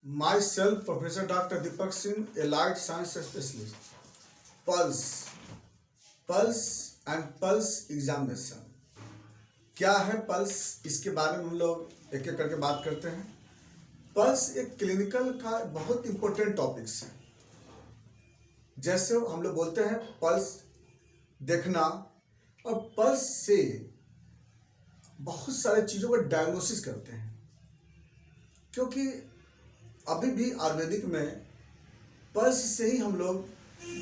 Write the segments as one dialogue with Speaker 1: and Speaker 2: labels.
Speaker 1: Myself, Professor Dr. Deepak Singh, Allied Science Specialist. Pulse and pulse examination क्या है? Pulse, इसके बारे में हम लोग एक एक करके बात करते हैं। पल्स एक क्लिनिकल का बहुत इंपॉर्टेंट टॉपिक्स है। जैसे हम लोग बोलते हैं पल्स देखना, और पल्स से बहुत सारे चीज़ों का डायग्नोसिस करते हैं, क्योंकि अभी भी आयुर्वेदिक में पल्स से ही हम लोग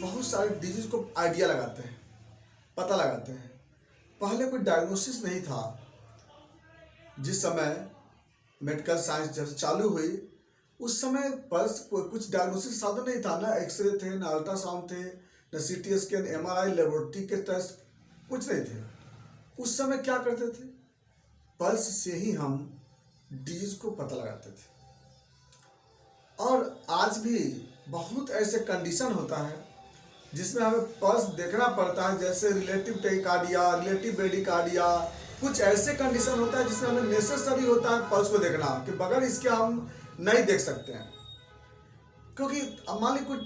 Speaker 1: बहुत सारे डिजीज को आइडिया लगाते हैं, पता लगाते हैं। पहले कोई डायग्नोसिस नहीं था। जिस समय मेडिकल साइंस जब चालू हुई उस समय पल्स कुछ डायग्नोसिस साधन नहीं था, ना एक्सरे थे, ना अल्ट्रासाउंड थे, ना सीटी स्कैन, एमआरआई, लेबोरेटरी के टेस्ट कुछ नहीं थे। उस समय क्या करते थे? पल्स से ही हम डिजीज को पता लगाते थे। और आज भी बहुत ऐसे कंडीशन होता है जिसमें हमें पल्स देखना पड़ता है, जैसे रिलेटिव टेकिकार्डिया, रिलेटिव ब्रेडिकार्डिया। कुछ ऐसे कंडीशन होता है जिसमें हमें नेसेसरी होता है पल्स को देखना, कि बगैर इसके हम नहीं देख सकते हैं। क्योंकि मान ली कोई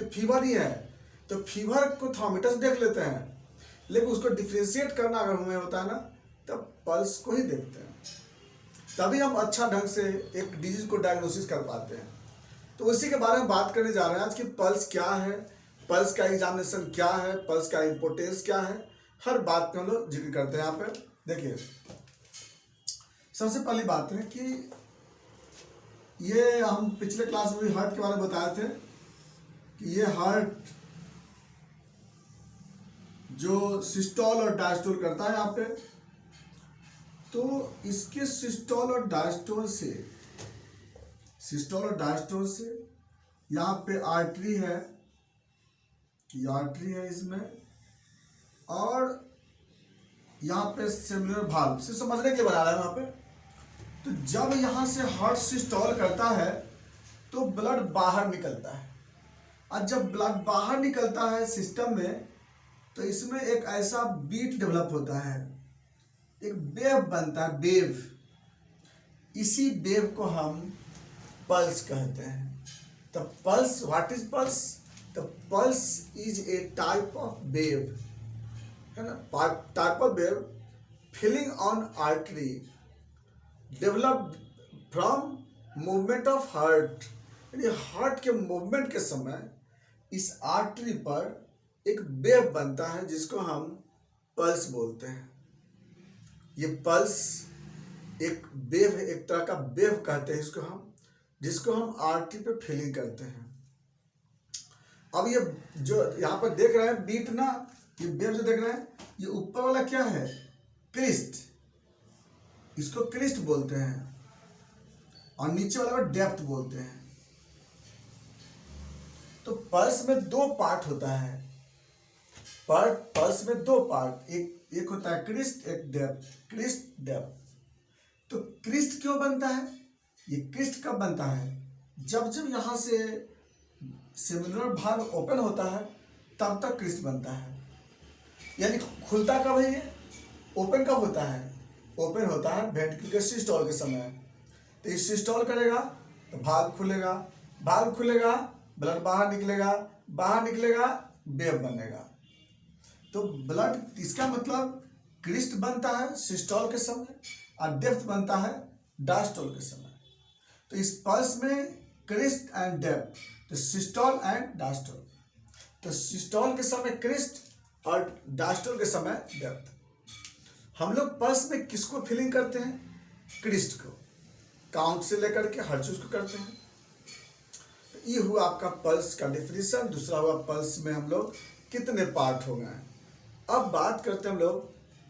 Speaker 1: फीवर ही है तो फीवर को थर्मामीटर से देख लेते हैं, लेकिन उसको डिफ्रेंशिएट करना अगर हमें होता है ना, तब पल्स को ही देखते हैं। तभी हम अच्छा ढंग से एक डिजीज को डायग्नोसिस कर पाते हैं। तो उसी के बारे में बात करने जा रहे हैं आज कि पल्स क्या है, पल्स का एग्जामिनेशन क्या है, पल्स का इम्पोर्टेंस क्या है, हर बात पे हम लोग जिक्र करते हैं। यहाँ पे देखिए, सबसे पहली बात है कि ये हम पिछले क्लास में भी हार्ट के बारे में बताए थे कि ये हार्ट जो सिस्टोल और डायस्टोल करता है यहाँ पे, तो इसके सिस्टोल और डायस्टोल से यहाँ पे आर्टरी है, कि आर्टरी है इसमें, और यहाँ पे सेलुलर वाल्व से समझने के लिए बना रहा है वहाँ पे। तो जब यहाँ से हार्ट सिस्टोल करता है तो ब्लड बाहर निकलता है, और जब ब्लड बाहर निकलता है सिस्टम में, तो इसमें एक ऐसा बीट डेवलप होता है, एक वेव बनता है, वेव। इसी वेव को हम पल्स कहते हैं। तो pulse, what is pulse? The pulse is a type of wave, है ना, type of wave feeling on artery developed from movement of heart. यानी हार्ट के मूवमेंट के समय इस आर्टरी पर एक वेव बनता है जिसको हम पल्स बोलते हैं। ये पल्स एक वेव, एक तरह का वेव कहते हैं इसको हम, जिसको हम आर्टरी पे फीलिंग करते हैं। अब ये जो यहाँ पर देख रहे हैं बीट ना, ये वेव जो देख रहे हैं, ये ऊपर वाला क्या है? क्रिस्ट, इसको क्रिस्ट बोलते हैं, और नीचे वाला को डेप्थ बोलते हैं। तो पल्स में दो पार्ट होता है, पल्स में दो पार्ट, एक होता है क्रिस्ट, एक डेप्थ, क्रिस्ट डेप्थ। तो क्रिस्ट क्यों बनता है? ये क्रिस्ट कब बनता है? जब यहाँ से सेलुलर वाल्व ओपन होता है तब तक क्रिस्ट बनता है। यानी खुलता कब है ये? ओपन कब होता है? ओपन होता है वेंट्रिकुलर सिस्टोल के समय। तो इस सिस्टोल करेगा तो वाल्व खुलेगा, वाल्व खुलेगा, ब्लड बाहर निकलेगा, वेव बनेगा। तो ब्लड, इसका मतलब क्रिस्ट बनता है सिस्टोल के समय और डेप्थ बनता है डायस्टोल के समय। तो इस पल्स में क्रिस्ट एंड डेप्थ, तो सिस्टोल एंड डायस्टोल। तो सिस्टोल के समय क्रिस्ट और डायस्टोल के समय डेप्थ। हम लोग पल्स में किसको फीलिंग करते हैं? क्रिस्ट को, काउंट से लेकर के हर चीज को करते हैं। तो ये हुआ आपका पल्स का डिफिनीशन। दूसरा हुआ पल्स में हम लोग कितने पार्ट हो गए। अब बात करते हैं हम लोग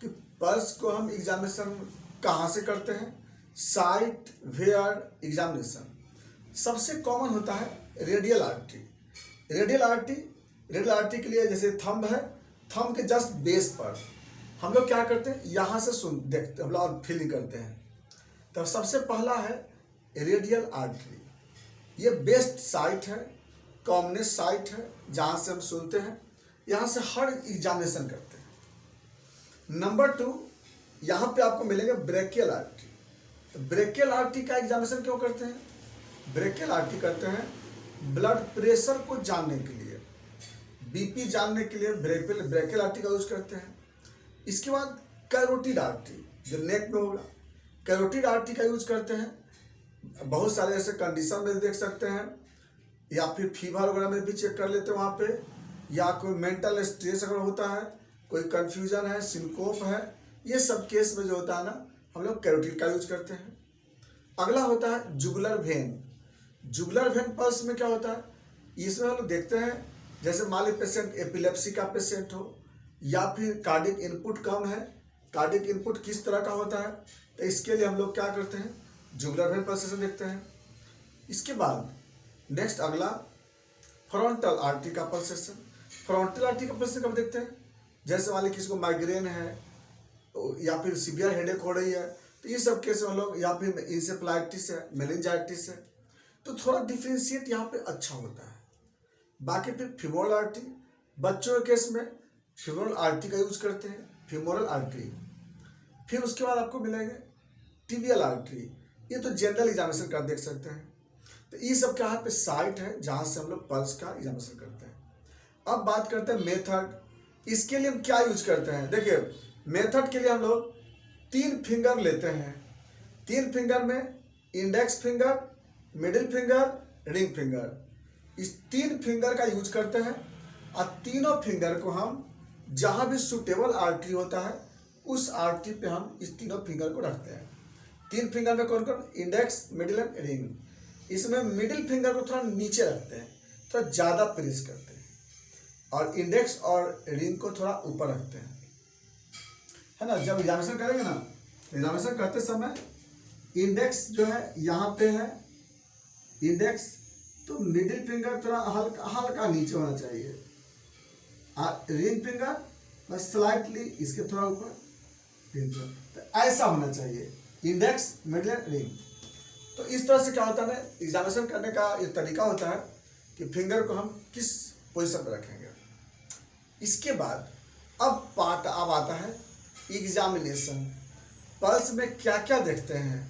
Speaker 1: कि पल्स को हम एग्जामिनेशन कहाँ से करते हैं। साइट वेयर एग्जामिनेशन सबसे कॉमन होता है रेडियल आर्टरी। रेडियल आर्टरी के लिए जैसे थंब है, थंब के जस्ट बेस पर हम लोग क्या करते हैं, यहाँ से देखते हम लोग फीलिंग करते हैं। तो सबसे पहला है रेडियल आर्टरी। ये बेस्ट साइट है, कॉमनेस्ट साइट है, जहाँ से हम सुनते हैं, यहाँ से हर एग्जामिनेशन करते हैं। नंबर 2, यहाँ पे आपको मिलेगा ब्रेकियल आर्टरी। तो ब्रेकियल आर्टरी का एग्जामिनेशन क्यों करते हैं? ब्रेकियल आर्टरी करते हैं ब्लड प्रेशर को जानने के लिए, बीपी जानने के लिए ब्रेकियल आर्टरी का यूज करते हैं। इसके बाद कैरोटिड आर्टरी जो नेक में होगा, कैरोटिड आर्टरी का यूज करते हैं। बहुत सारे ऐसे कंडीशन में देख सकते हैं, या फिर फीवर वगैरह में भी चेक कर लेते हैं वहाँ पे, या कोई मेंटल स्ट्रेस अगर होता है, कोई कंफ्यूजन है, सिंकोप है, ये सब केस में जो होता है ना हम लोग कैरोटिड का यूज करते हैं। अगला होता है jugular vein. Jugular vein pulse में क्या होता है, इसमें हम लोग देखते हैं जैसे मान ली पेशेंट एपिलेप्सी का पेशेंट हो, या फिर कार्डिक इनपुट कम है, कार्डिक इनपुट किस तरह का होता है, तो इसके लिए हम लोग क्या करते हैं, जुगुलर वेन पल्सेशन देखते हैं। इसके बाद नेक्स्ट अगला फ्रंटल आर्टरी का पल्सेशन। फ्रंटल आर्टरी का पल्सेशन कब देखते हैं, जैसे मान ली किसी को माइग्रेन है या फिर सीवियर हेडेक हो रही है, तो ये सब केस में हम लोग, या फिर इंसेफ्लाइटिस है, मेनिंजाइटिस है, तो थोड़ा डिफ्रेंशिएट यहाँ पे अच्छा होता है। बाकी फिर फीमोरल आर्टरी, बच्चों के केस में फीमोरल आर्टरी का यूज करते हैं, फीमोरल आर्टरी। फिर उसके बाद आपको मिलेंगे टिबियल आर्टरी, ये तो जनरल एग्जामिनेशन का देख सकते हैं। तो ये सब क्या है पे साइट है जहाँ से हम लोग पल्स का एग्जामिनेशन करते हैं। अब बात करते हैं मेथड, इसके लिए हम क्या यूज करते हैं। देखिए मेथड के लिए हम लोग 3 फिंगर लेते हैं, 3 फिंगर में index finger, middle finger, ring finger, इस 3 फिंगर का यूज करते हैं। और तीनों फिंगर को हम जहाँ भी सुटेबल आर्टरी होता है उस आर्टरी पे हम इस तीनों फिंगर को रखते हैं। 3 फिंगर में कौन कौन, इंडेक्स, मिडिल एंड रिंग। इसमें मिडिल फिंगर को थोड़ा नीचे रखते हैं, थोड़ा ज़्यादा प्रेस करते हैं, और इंडेक्स और रिंग को थोड़ा ऊपर रखते हैं, है ना। जब एग्जामिनेशन करेंगे ना, एग्जामिनेशन करते समय इंडेक्स जो है यहाँ पे है इंडेक्स, तो मिडिल फिंगर थोड़ा हल्का हल्का नीचे होना चाहिए, और रिंग फिंगर बस स्लाइटली इसके थोड़ा ऊपर, तो ऐसा होना चाहिए इंडेक्स, मिडिल, रिंग। तो इस तरह से क्या होता है, एग्जामिनेशन करने का ये तरीका होता है कि फिंगर को हम किस पोजीशन पर रखेंगे। इसके बाद अब पार्ट अब आता है एग्जामिनेशन। पल्स में क्या क्या देखते हैं,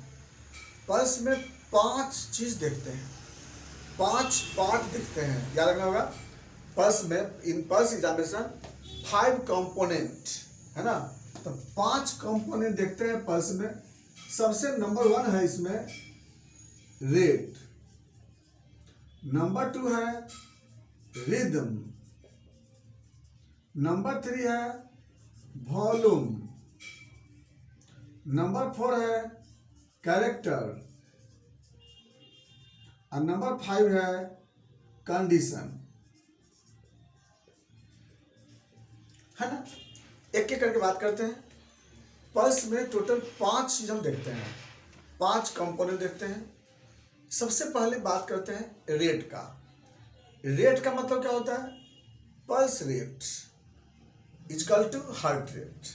Speaker 1: पल्स में 5 चीज देखते हैं, 5 पार्ट देखते हैं, याद रखना होगा। पल्स में इन पल्स एग्जामिनेशन 5 कंपोनेंट है ना, तो 5 कंपोनेंट देखते हैं पल्स में। सबसे नंबर 1 है इसमें रेट, नंबर 2 है रिदम, नंबर 3 है वॉल्यूम, नंबर 4 है कैरेक्टर, और नंबर 5 है कंडीशन, है ना। एक एक करके बात करते हैं। पल्स में टोटल 5 चीज हम देखते हैं, 5 कंपोनेंट देखते हैं। सबसे पहले बात करते हैं रेट का। रेट का मतलब क्या होता है, pulse rate equal to heart rate.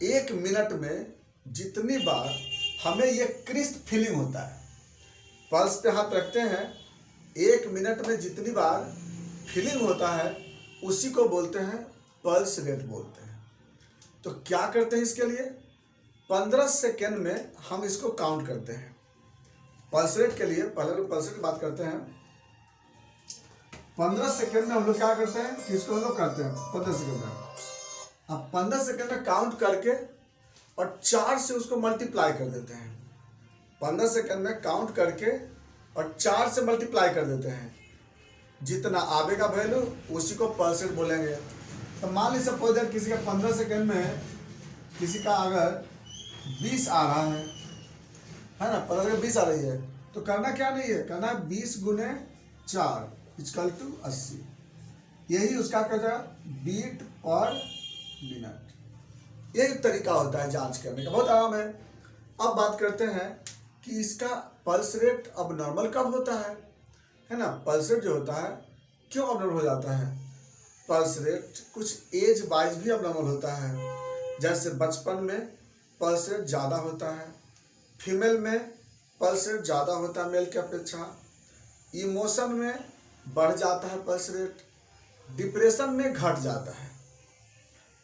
Speaker 1: 1 minute में जितनी बार हमें ये क्रिस्प फीलिंग होता है, पल्स पे हाथ रखते हैं, 1 मिनट में जितनी बार फीलिंग होता है उसी को बोलते हैं पल्स रेट बोलते हैं। तो क्या करते हैं इसके लिए, 15 सेकेंड में हम इसको काउंट करते हैं। पल्स रेट के लिए पहले लोग पल्स रेट की बात करते हैं, 15 सेकेंड में हम लोग क्या करते हैं, किसको हम लोग करते हैं 15 सेकेंड में। अब 15 सेकेंड में काउंट करके और 4 से उसको मल्टीप्लाई कर देते हैं। 15 सेकेंड में काउंट करके और 4 से मल्टीप्लाई कर देते हैं, जितना आवेगा वैल्यू उसी को पल्स रेट बोलेंगे। तो मान लीजिए सपोज दैट किसी का 15 सेकेंड में किसी का अगर 20 आ रहा है ना, 15 सेकेंड 20 आ रही है, तो करना क्या नहीं है, करना है 20 गुने 4 इक्वल टू 80। यही उसका कहता है बीट पर मिनट। यही तरीका होता है जांच करने का, बहुत आराम है। अब बात करते हैं कि इसका पल्स रेट अब नॉर्मल कब होता है ना। पल्स रेट जो होता है क्यों अब नॉर्मल हो जाता है, पल्स रेट कुछ एज वाइज भी अब नॉर्मल होता है। जैसे बचपन में पल्स रेट ज़्यादा होता है, फीमेल में पल्स रेट ज़्यादा होता है मेल की अपेक्षा, इमोशन में बढ़ जाता है पल्स रेट, डिप्रेशन में घट जाता है।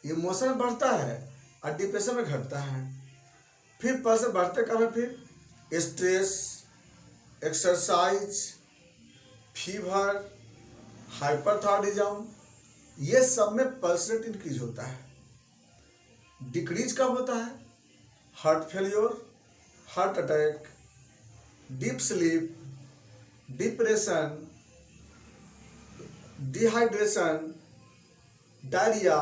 Speaker 1: इमोशन बढ़ता है और डिप्रेशन में घटता है। फिर पल्स रेट बढ़ते कब है, फिर स्ट्रेस, एक्सरसाइज, फीवर, हाइपरथायरॉयडिज्म, ये सब में पल्स रेट इंक्रीज होता है। डिक्रीज कब होता है? Heart failure, heart attack, deep sleep, depression, dehydration, diarrhoea,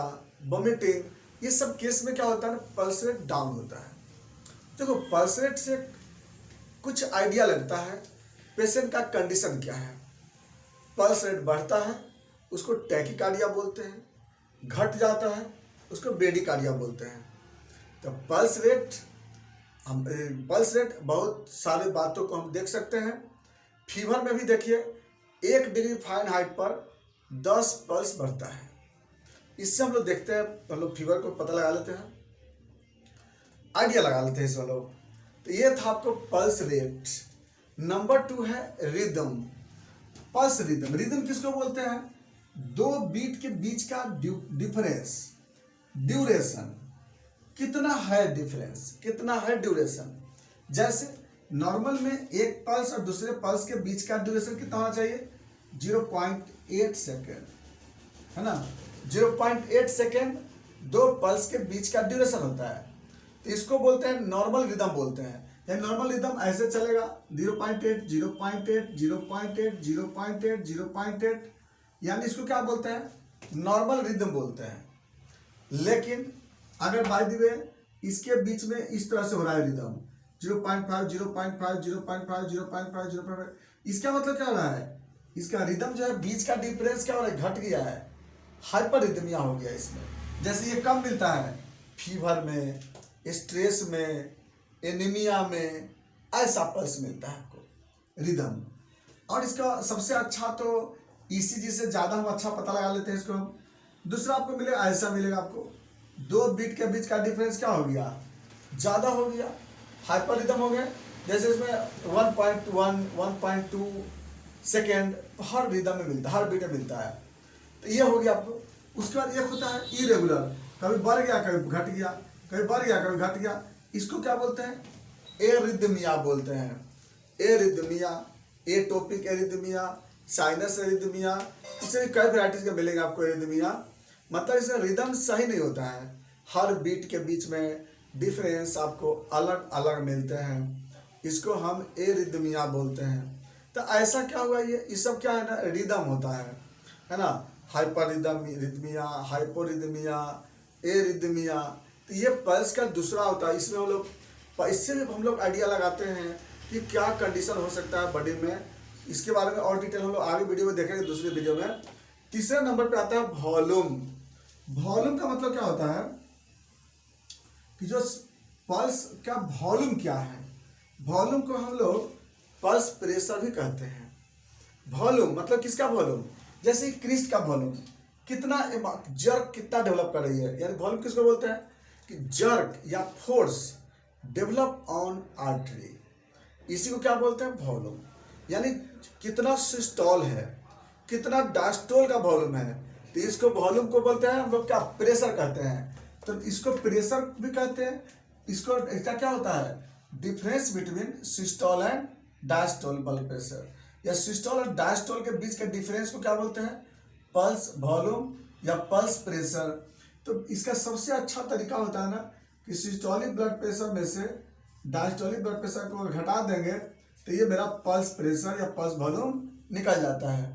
Speaker 1: vomiting, ये सब केस में क्या होता है ना, पल्स रेट डाउन होता है। देखो, पल्स रेट से कुछ आइडिया लगता है पेशेंट का कंडीशन क्या है। पल्स रेट बढ़ता है उसको टैकीकार्डिया बोलते हैं, घट जाता है उसको ब्रेडिकार्डिया बोलते हैं। तो पल्स रेट बहुत सारे बातों को हम देख सकते हैं। फीवर में भी देखिए 1 डिग्री फ़ारेनहाइट पर 10 पल्स बढ़ता है। इससे हम लोग देखते हैं, हम लोग फीवर को पता लगा लेते हैं, आइडिया लगा लेते हैं इसमें लोग। तो ये था आपको पल्स रेट। नंबर 2 है रिदम। पल्स रिदम, रिदम किसको बोलते हैं? 2 बीट के बीच का डिफरेंस, ड्यूरेशन, कितना है डिफरेंस, कितना है ड्यूरेशन। जैसे नॉर्मल में एक पल्स और दूसरे पल्स के बीच का ड्यूरेशन कितना होना चाहिए? 0.8 सेकेंड, है ना। 0.8 सेकेंड 2 पल्स के बीच का ड्यूरेशन होता है। तो इसको बोलते हैं नॉर्मल रिदम बोलते हैं। यानी नॉर्मल रिदम ऐसे चलेगा 0.8 0.8 0.8 0.8 0.8, यानी इसको क्या बोलते हैं? नॉर्मल रिदम बोलते हैं। लेकिन अगर बाय द वे इसके बीच में इस तरह से हो रहा है रिदम 0.5 0.5 0.5 0.5 0.5, इसका मतलब क्या हो रहा है? इसका रिदम जो है बीच का डिफरेंस क्या हो रहा है? घट गया है, हाइपर रिदमिया हो गया इसमें। जैसे ये कम मिलता है फीवर में, स्ट्रेस में, एनीमिया में, ऐसा पल्स मिलता है आपको रिदम। और इसका सबसे अच्छा तो ईसीजी से ज़्यादा हम अच्छा पता लगा लेते हैं इसको हम। दूसरा आपको मिलेगा, ऐसा मिलेगा आपको 2 बीट के बीच का डिफरेंस क्या हो गया? ज़्यादा हो गया, हाइपर रिदम हो गया। जैसे इसमें 1.1 1.2 सेकेंड हर रिदम में मिलता है, हर बीट में मिलता है। तो ये हो गया आपको। उसके बाद एक होता है इरेगुलर, कभी बढ़ गया कभी घट गया, कभी बढ़ गया कभी घट गया। इसको क्या बोलते हैं? एरिथमिया बोलते हैं। Arrhythmia, atopic arrhythmia, sinus arrhythmia, इससे कई वैराइटीज के मिलेंगे आपको एरिथमिया। मतलब इसमें रिदम सही नहीं होता है, हर बीट के बीच में डिफरेंस आपको अलग अलग मिलते हैं, इसको हम एरिथमिया बोलते हैं। तो ऐसा क्या हुआ, ये सब क्या है ना, रिदम होता है ना। हाइपर रिदमिया, हाइपोरिदमिया, एरिथमिया, तो ये पल्स का दूसरा होता है। इसमें हम लोग, इससे भी हम लोग आइडिया लगाते हैं कि क्या कंडीशन हो सकता है बॉडी में। इसके बारे में और डिटेल हम लोग आगे वीडियो में देखेंगे, दूसरे वीडियो में। तीसरे नंबर पे आता है वॉल्यूम। वॉल्यूम का मतलब क्या होता है कि जो पल्स का वॉल्यूम क्या है। वॉल्यूम को हम लोग पल्स प्रेशर भी कहते हैं। वॉल्यूम मतलब किसका वॉल्यूम? जैसे क्रिस्ट का वॉल्यूम, कितना जर्क कितना डेवलप कर रही है, यानी वॉल्यूम किसको बोलते हैं? कि जर्क या फोर्स डेवलप ऑन आर्टरी, इसी को क्या बोलते हैं? वॉल्यूम। यानी कितना सिस्टोल है, कितना डायस्टोल का वॉल्यूम है, तो इसको वॉल्यूम को बोलते हैं हम लोग क्या? प्रेशर कहते हैं। तो इसको प्रेशर भी कहते हैं। इसको इसका क्या होता है? Difference between systole and diastole blood pressure, या सिस्टोल और डायस्टोल के बीच के डिफरेंस को क्या बोलते हैं? पल्स वॉल्यूम या पल्स प्रेशर। तो इसका सबसे अच्छा तरीका होता है ना कि सिस्टोलिक ब्लड प्रेशर में से डायस्टोलिक ब्लड प्रेशर को घटा देंगे तो ये मेरा पल्स प्रेशर या पल्स वॉल्यूम निकल जाता है,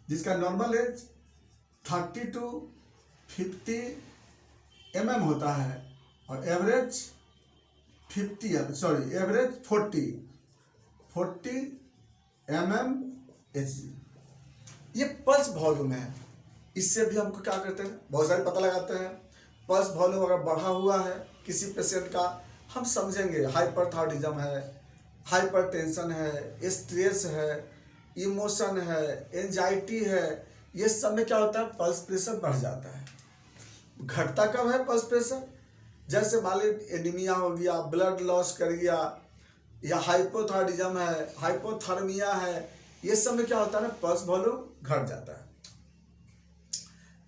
Speaker 1: जिसका नॉर्मल एज 30 to 50 mm होता है और एवरेज 40 mmHg। ये पल्स वॉल्यूम है। इससे भी हमको क्या करते हैं, बहुत सारे पता लगाते हैं। पल्स वॉल्यूम अगर बढ़ा हुआ है किसी पेशेंट का, हम समझेंगे हाइपरथायरॉयडिज्म है, हाइपरटेंशन है, स्ट्रेस है, इमोशन है, एंजाइटी है, ये सब में क्या होता है? पल्स प्रेशर बढ़ जाता है। घटता कब है पल्स प्रेशर? जैसे मान लीजिए एनीमिया हो गया, ब्लड लॉस कर गया, या हाइपोथायरॉयडिज्म है, हाइपोथर्मिया है, ये सब में क्या होता है ना, पल्स वॉल्यूम घट जाता है।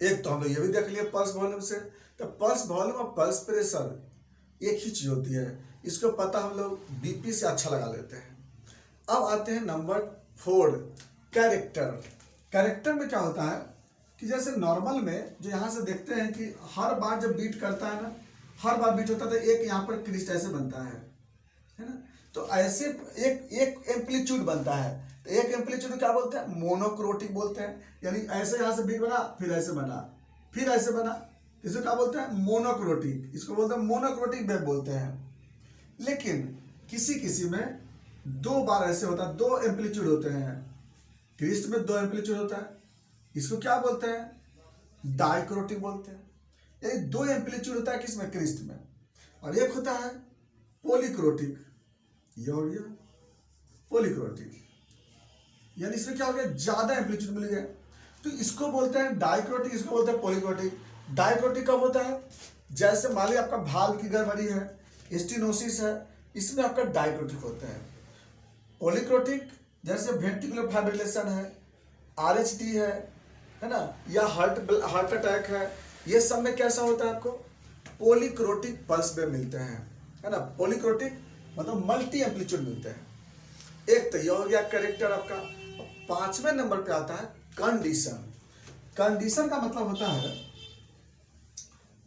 Speaker 1: एक तो हम लोग ये भी देख लिए पल्स वॉल्यूम से। तो पल्स वॉल्यूम और पल्स प्रेशर एक ही चीज होती है, इसको पता हम लोग बीपी से अच्छा लगा लेते हैं। अब आते हैं नंबर 4, कैरेक्टर। कैरेक्टर में क्या होता है कि जैसे नॉर्मल में जो यहाँ से देखते हैं कि हर बार जब बीट करता है ना, हर बार बीट होता है तो एक यहाँ पर क्रिस्ट ऐसे बनता है ना। तो ऐसे एक एक एम्पलीट्यूड बनता है। तो एक एम्पलीट्यूड क्या बोलते हैं, मोनोक्रोटिक बोलते हैं। यानी ऐसे यहाँ से बीट बना, फिर ऐसे बना, फिर ऐसे बना, इसको क्या बोलते हैं, मोनोक्रोटिक। इसको बोलते हैं मोनोक्रोटिक वेव बोलते हैं। लेकिन किसी किसी में 2 बार ऐसे होता है, 2 एम्पलीट्यूड होते हैं। क्रिस्ट में 2 एम्पलीट्यूड होता है, इसको क्या बोलते हैं, डाइक्रोटिक बोलते हैं। यानी 2 एम्पलीट्यूड होता है किसमें, क्रिस्ट में। और एक होता है पॉलीक्रोटिक, ये हो गया पॉलीक्रोटिक, यानी इसमें क्या हो गया, ज्यादा एम्पलीट्यूड मिल गया। तो इसको बोलते हैं डाइक्रोटिक, इसको बोलते हैं पॉलीक्रोटिक। डाइक्रोटिक कब होता है, जैसे मान लीजिए आपका भाल की गड़बड़ी है, स्टेनोसिस है, इसमें आपका डाइक्रोटिक होता है। पॉलीक्रोटिक जैसे वेंट्रिकुलर फाइब्रिलेशन है, आरएचडी है ना, या हार्ट अटैक है, ये सब में कैसा होता है, आपको पॉलीक्रोटिक पल्स में मिलते हैं, है ना। पॉलीक्रोटिक मतलब मल्टी एम्पलीट्यूड मिलते हैं। एक तो ये हो गया कैरेक्टर आपका। 5वें नंबर पे आता है कंडीशन। कंडीशन का मतलब होता है,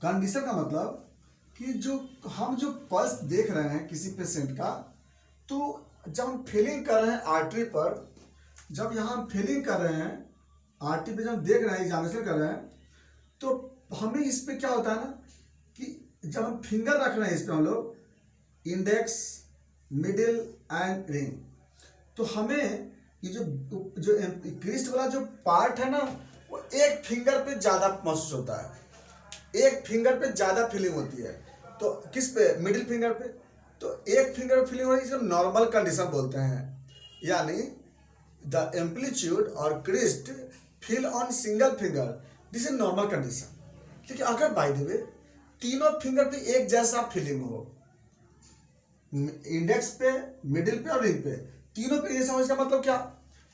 Speaker 1: कंडीशन का मतलब कि जो हम जो पल्स देख रहे हैं किसी पेशेंट का, तो जब हम फीलिंग कर रहे हैं आर्टरी पर, जब यहाँ हम फीलिंग कर रहे हैं आर्टरी पे, जब देख रहे हैं एग्जामिनेशन कर रहे हैं, तो हमें इस पे क्या होता है ना कि जब हम फिंगर रख रहे हैं इस पे, हम लोग इंडेक्स, मिडिल एंड रिंग, तो हमें ये जो क्रिस्ट वाला जो पार्ट है ना, वो एक फिंगर पे ज्यादा महसूस होता है, एक फिंगर पे ज्यादा फीलिंग होती है। तो किस पे, मिडिल फिंगर पे। तो एक फिंगर पे फीलिंग हो रही है, इसको नॉर्मल कंडीशन बोलते हैं। यानी द एम्पलीट्यूड और crest feel on single finger, this is normal condition. लेकिन अगर बाय द वे तीनों फिंगर पे एक जैसा फीलिंग हो, इंडेक्स पे, मिडिल पे और रिंग पे, तीनों पे जैसा हो, इसका मतलब क्या,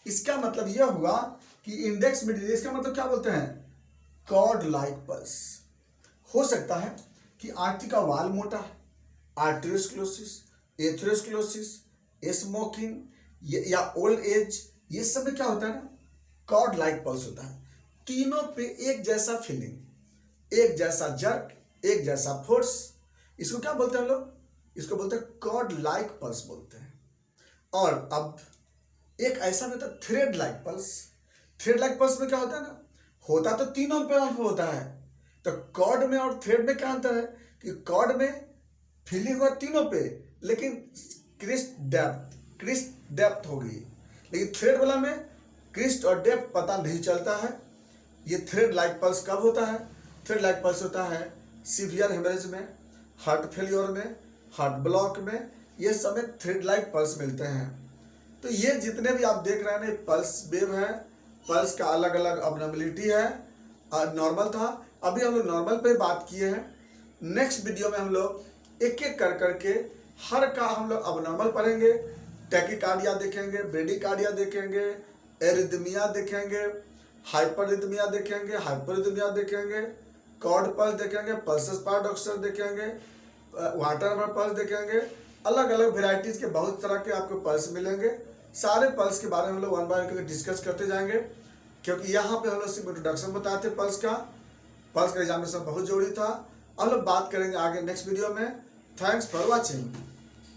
Speaker 1: इसका मतलब यह हुआ कि इंडेक्स, मिडिल, इसका मतलब क्या बोलते हैं, कॉर्ड लाइक पल्स। हो सकता है कि आर्टरी का वाल मोटा है, आर्टेरियोस्क्लेरोसिस, एथेरोस्क्लेरोसिस, स्मोकिंग या ओल्ड एज, ये सब में क्या होता है ना, कॉर्ड लाइक पल्स होता है। तीनों पे एक जैसा फीलिंग, एक जैसा जर्क, एक जैसा फोर्स, इसको क्या बोलते हैं हम लोग, इसको बोलते हैं कॉर्ड लाइक पल्स बोलते हैं। और अब एक ऐसा होता है thread like pulse. Thread like pulse में क्या होता है ना, होता तो तीनों पे होता है। तो कॉर्ड में और थ्रेड में क्या अंतर है कि कॉर्ड में फीलिंग हुआ तीनों पे, लेकिन क्रिस्ट डेप्थ होगी, लेकिन थ्रेड वाला में क्रिस्ट और डेप्थ पता नहीं चलता है। ये थ्रेड लाइक पल्स कब होता है, थ्रेड लाइक पल्स होता है सीवियर हेमरेज में, हार्ट फेलियर में, हार्ट ब्लॉक में, ये सब में थ्रेड लाइक पल्स मिलते हैं। तो ये जितने भी आप देख रहे हैं ना, पल्स वेव है, पल्स का अलग अलग अबनॉर्मलिटी है। नॉर्मल था, अभी हम लोग नॉर्मल पे बात किए हैं। नेक्स्ट वीडियो में हम लोग एक एक कर करके हर का हम लोग अबनॉर्मल पढ़ेंगे। टैकीकार्डिया देखेंगे, ब्रेडिकार्डिया देखेंगे, एरिथमिया देखेंगे, हाइपररिथमिया देखेंगे, हाइपररिथमिया देखेंगे, कॉर्ड पल्स देखेंगे, पल्सस पैराडॉक्सल देखेंगे, वाटर पल्स देखेंगे। अलग अलग वेराइटीज के बहुत तरह के आपको पल्स मिलेंगे। सारे पल्स के बारे में हम लोग वन बाय वन डिस्कस करते जाएंगे, क्योंकि यहाँ पे हम लोग सिर्फ इंट्रोडक्शन बताते हैं पल्स का एग्जामिनेशन बहुत जरूरी था। अब लोग बात करेंगे आगे नेक्स्ट वीडियो में। Thanks for watching.